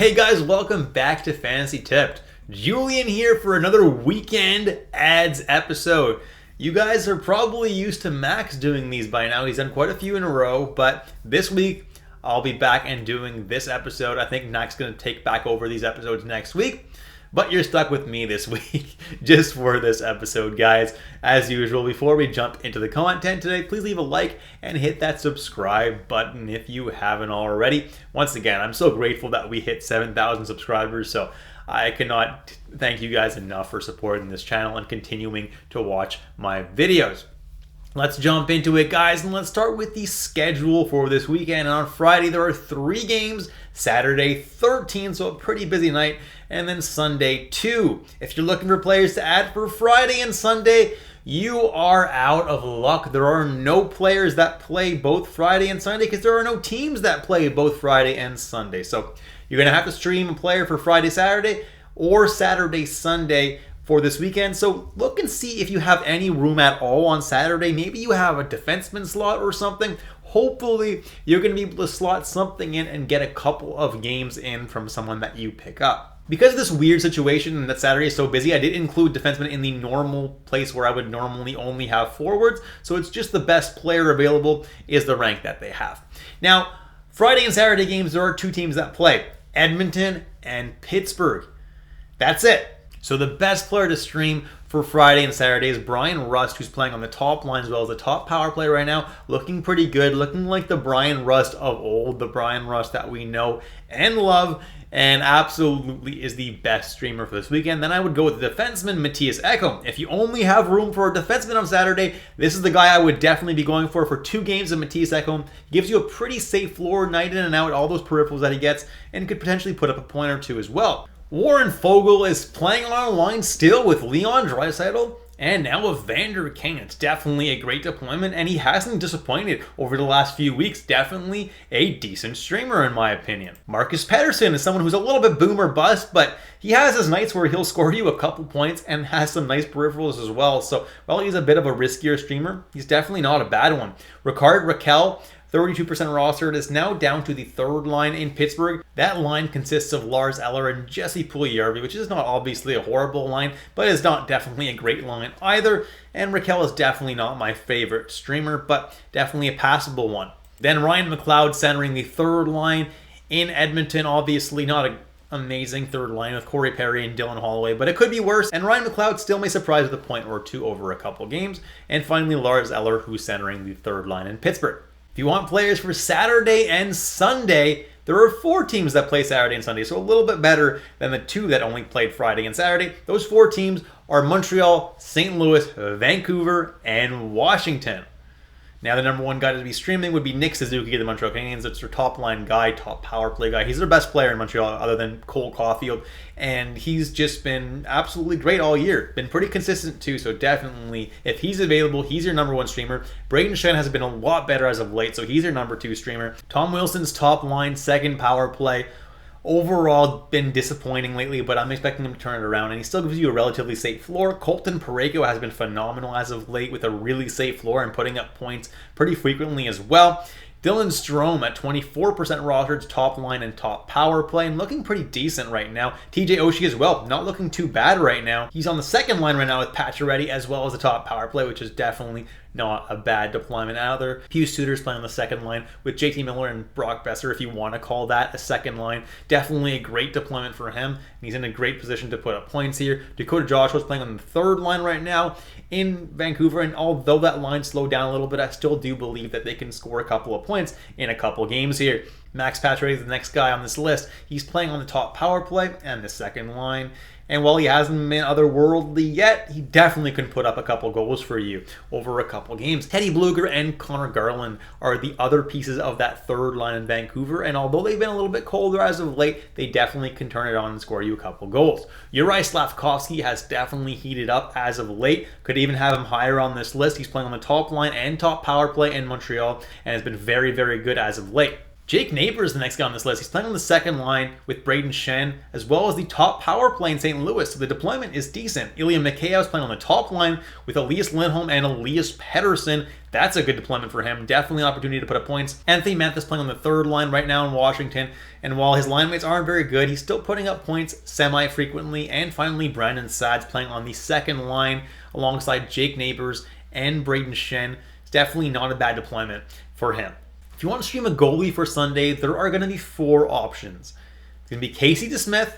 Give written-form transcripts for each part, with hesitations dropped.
Hey guys, welcome back to Fantasy Tipped. Julian here for another weekend ads episode. You guys are probably used to Max doing these by now. He's done quite a few in a row, but this week I'll be back and doing this episode. I think Mac's going to take back over these episodes next week, but you're stuck with me this week just for this episode, guys. As usual, before we jump into the content today, please leave a like and hit that subscribe button if you haven't already. Once again, I'm so grateful that we hit 7,000 subscribers, so I cannot thank you guys enough for supporting this channel and continuing to watch my videos. Let's jump into it, guys, and let's start with the schedule for this weekend. And on Friday, there are 3 games, Saturday 13, so a pretty busy night, and then Sunday 2. If you're looking for players to add for Friday and Sunday, you are out of luck. There are no players that play both Friday and Sunday because there are no teams that play both Friday and Sunday. So you're going to have to stream a player for Friday, Saturday, or Saturday, Sunday for this weekend. So look and see if you have any room at all on Saturday. Maybe you have a defenseman slot or something. Hopefully you're going to be able to slot something in and get a couple of games in from someone that you pick up. Because of this weird situation that Saturday is so busy, I did include defenseman in the normal place where I would normally only have forwards. So it's just the best player available is the rank that they have. Now, Friday and Saturday games, there are 2 teams that play, Edmonton and Pittsburgh. That's it. So the best player to stream for Friday and Saturday is Brian Rust, who's playing on the top line as well as the top power play right now. Looking pretty good, looking like the Brian Rust of old, the Brian Rust that we know and love, and absolutely is the best streamer for this weekend. Then I would go with the defenseman, Matthias Ekholm. If you only have room for a defenseman on Saturday, this is the guy I would definitely be going for 2 games of Matthias Ekholm. He gives you a pretty safe floor, night in and out, all those peripherals that he gets, and could potentially put up a point or 2 as well. Warren Foegele is playing on a line still with Leon Draisaitl and now with Vander Kane. It's definitely a great deployment, and he hasn't disappointed over the last few weeks. Definitely a decent streamer in my opinion. Marcus Pettersson is someone who's a little bit boom or bust, but he has his nights where he'll score you a couple points and has some nice peripherals as well. So while he's a bit of a riskier streamer, he's definitely not a bad one. Ricard Raquel, 32% rostered, is now down to the 3rd line in Pittsburgh. That line consists of Lars Eller and Jesse Puljujarvi, which is not obviously a horrible line, but is not definitely a great line either. And Raquel is definitely not my favorite streamer, but definitely a passable one. Then Ryan McLeod centering the 3rd line in Edmonton. Obviously not an amazing 3rd line with Corey Perry and Dylan Holloway, but it could be worse. And Ryan McLeod still may surprise with a point or 2 over a couple games. And finally, Lars Eller, who's centering the 3rd line in Pittsburgh. If you want players for Saturday and Sunday, there are 4 teams that play Saturday and Sunday, so a little bit better than the 2 that only played Friday and Saturday. Those 4 teams are Montreal, St. Louis, Vancouver, and Washington. Now, the number 1 guy to be streaming would be Nick Suzuki of the Montreal Canadiens. It's their top line guy, top power play guy. He's their best player in Montreal other than Cole Caulfield, and he's just been absolutely great all year. Been pretty consistent too, so definitely, if he's available, he's your number 1 streamer. Braden Shen has been a lot better as of late, so he's your number 2 streamer. Tom Wilson's top line, 2nd power play. Overall, been disappointing lately, but I'm expecting him to turn it around, and he still gives you a relatively safe floor. Colton Parayko has been phenomenal as of late with a really safe floor and putting up points pretty frequently as well. Dylan Strome at 24% rostered, top line and top power play, and looking pretty decent right now. TJ Oshie as well, not looking too bad right now. He's on the 2nd line right now with Pacioretty as well as the top power play, which is definitely not a bad deployment either. Pius Suter's playing on the 2nd line with JT Miller and Brock Besser, if you want to call that a 2nd line. Definitely a great deployment for him, and he's in a great position to put up points here. Dakota Joshua's playing on the 3rd line right now in Vancouver, and although that line slowed down a little bit, I still do believe that they can score a couple of points in a couple games here. Max Pacioretty is the next guy on this list. He's playing on the top power play and the 2nd line. And while he hasn't been otherworldly yet, he definitely can put up a couple goals for you over a couple games. Teddy Bluger and Connor Garland are the other pieces of that 3rd line in Vancouver, and although they've been a little bit colder as of late, they definitely can turn it on and score you a couple goals. Juraj Slafkovsky has definitely heated up as of late. Could even have him higher on this list. He's playing on the top line and top power play in Montreal, and has been very, very good as of late. Jake Neighbor is the next guy on this list. He's playing on the second line with Braden Shen, as well as the top power play in St. Louis, so the deployment is decent. Ilya Mikheyev is playing on the top line with Elias Lindholm and Elias Pettersson. That's a good deployment for him. Definitely an opportunity to put up points. Anthony Mantha playing on the third line right now in Washington, and while his line mates aren't very good, he's still putting up points semi-frequently. And finally, Brandon Saad's playing on the second line alongside Jake Neighbors and Braden Shen. It's definitely not a bad deployment for him. If you want to stream a goalie for Sunday, there are going to be 4 options. It's going to be Casey DeSmith,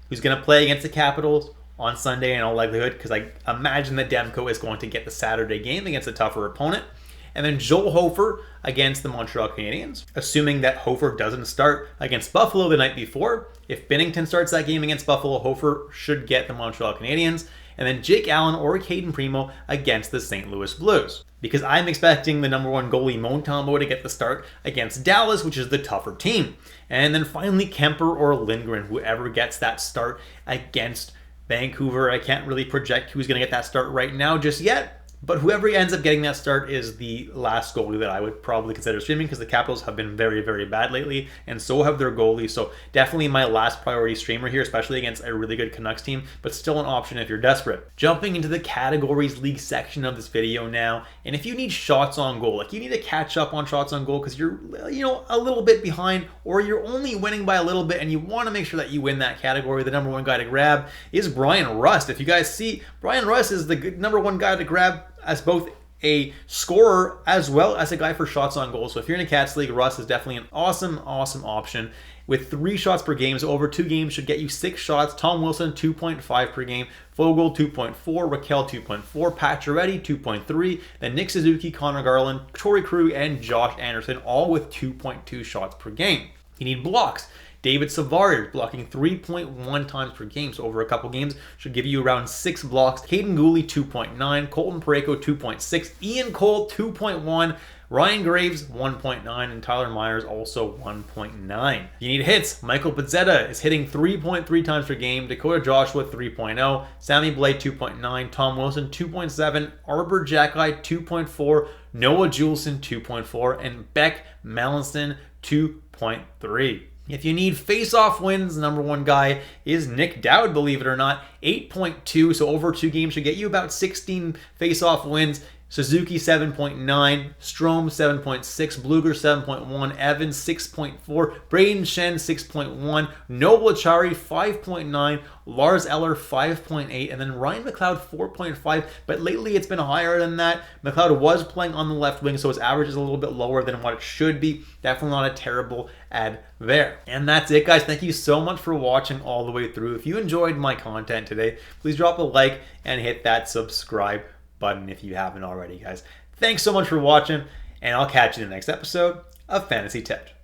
who's going to play against the Capitals on Sunday in all likelihood, because I imagine that Demko is going to get the Saturday game against a tougher opponent. And then Joel Hofer against the Montreal Canadiens, assuming that Hofer doesn't start against Buffalo the night before. If Binnington starts that game against Buffalo, Hofer should get the Montreal Canadiens. And then Jake Allen or Caden Primo against the St. Louis Blues, because I'm expecting the number 1 goalie Montembeault to get the start against Dallas, which is the tougher team. And then finally Kemper or Lindgren, whoever gets that start against Vancouver. I can't really project who's going to get that start right now just yet, but whoever ends up getting that start is the last goalie that I would probably consider streaming, because the Capitals have been very, very bad lately, and so have their goalies. So definitely my last priority streamer here, especially against a really good Canucks team, but still an option if you're desperate. Jumping into the categories league section of this video now, and if you need shots on goal, like you need to catch up on shots on goal because you're, a little bit behind, or you're only winning by a little bit and you want to make sure that you win that category, the number 1 guy to grab is Brian Rust. If you guys see, Brian Rust is the number 1 guy to grab as both a scorer as well as a guy for shots on goal. So if you're in a Cats League, Russ is definitely an awesome option. With 3 shots per game, so over 2 games should get you 6 shots. Tom Wilson, 2.5 per game. Fogle, 2.4. Raquel, 2.4. Pacioretty, 2.3. Then Nick Suzuki, Connor Garland, Torrey Krug, and Josh Anderson, all with 2.2 shots per game. You need blocks. David Savard blocking 3.1 times per game, so over a couple games should give you around 6 blocks. Caden Gooley 2.9, Colton Parayko 2.6, Ian Cole 2.1, Ryan Graves 1.9, and Tyler Myers also 1.9. You need hits. Michael Pizzetta is hitting 3.3 times per game, Dakota Joshua 3.0, Sammy Blake 2.9, Tom Wilson 2.7, Arbor Jacki 2.4, Noah Juleson 2.4, and Beck Melanson 2.3. If you need face-off wins, the number 1 guy is Nick Dowd, believe it or not. 8.2, so over 2 games should get you about 16 face-off wins. Suzuki 7.9, Strome 7.6, Bluger 7.1, Evans 6.4, Braden Shen 6.1, Noble Achari 5.9, Lars Eller 5.8, and then Ryan McLeod 4.5, but lately it's been higher than that. McLeod was playing on the left wing, so his average is a little bit lower than what it should be. Definitely not a terrible ad there. And that's it, guys. Thank you so much for watching all the way through. If you enjoyed my content today, please drop a like and hit that subscribe button if you haven't already, guys. Thanks so much for watching, and I'll catch you in the next episode of Fantasy Tipped.